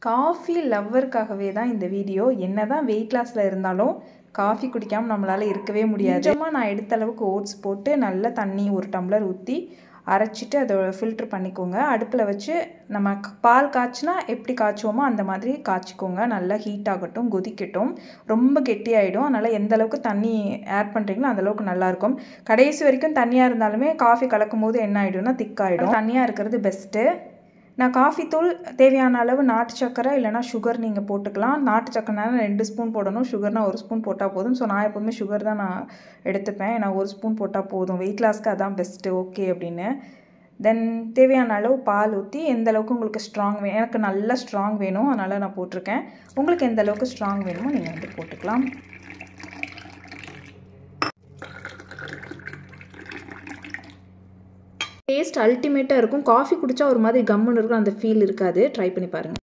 Coffee லவ்வருக்காகவே தான் இந்த video. என்னதான் வெயிட் லாஸில் இருந்தாலும் காஃபி குடிக்காமல் நம்மளால் இருக்கவே முடியாது. நிஜமாக நான் எடுத்த அளவுக்கு ஓட்ஸ் போட்டு நல்ல தண்ணி 1 டம்ளர் ஊற்றி அரைச்சிட்டு அதை ஃபில்ட்ரு பண்ணிக்கோங்க. அடுப்பில் வச்சு நம்ம பால் காய்ச்சினா எப்படி காய்ச்சுவோமோ அந்த மாதிரி காய்ச்சிக்கோங்க. நல்லா ஹீட் ஆகட்டும், கொதிக்கட்டும். ரொம்ப கெட்டியாகிடும். அதனால் எந்த அளவுக்கு தண்ணி ஆட் பண்ணுறீங்களோ அந்தளவுக்கு நல்லாயிருக்கும். கடைசி வரைக்கும் தண்ணியாக இருந்தாலுமே காஃபி கலக்கும் போது என்ன ஆகிடும்னா திக்காகிடும். தண்ணியாக இருக்கிறது பெஸ்ட்டு. நான் காஃபி தூள் தேவையான அளவு நாட்டு சக்கரை இல்லைனா சுகர் நீங்கள் போட்டுக்கலாம். நாட்டு சக்கரைனா 2 ஸ்பூன் போடணும், சுகர்னால் 1 ஸ்பூன் போட்டால் போதும். ஸோ நான் எப்போதுமே சுகர் தான் நான் எடுத்துப்பேன். நான் 1 ஸ்பூன் போட்டால் போதும். வெயிட் லாஸ்க்கு அதான் பெஸ்ட்டு ஓகே அப்படின்னு. தென் தேவையான அளவு பால் ஊற்றி எந்த அளவுக்கு உங்களுக்கு ஸ்ட்ராங் வேணும். எனக்கு நல்லா ஸ்ட்ராங் வேணும், அதனால் நான் போட்டிருக்கேன். உங்களுக்கு எந்த அளவுக்கு ஸ்ட்ராங் வேணுமோ நீங்கள் வந்து போட்டுக்கலாம். டேஸ்ட் அல்டிமேட்டாக இருக்கும். காஃபி குடித்தா ஒரு மாதிரி கம்முன்னு இருக்கும், அந்த ஃபீல் இருக்காது. ட்ரை பண்ணி பாருங்கள்.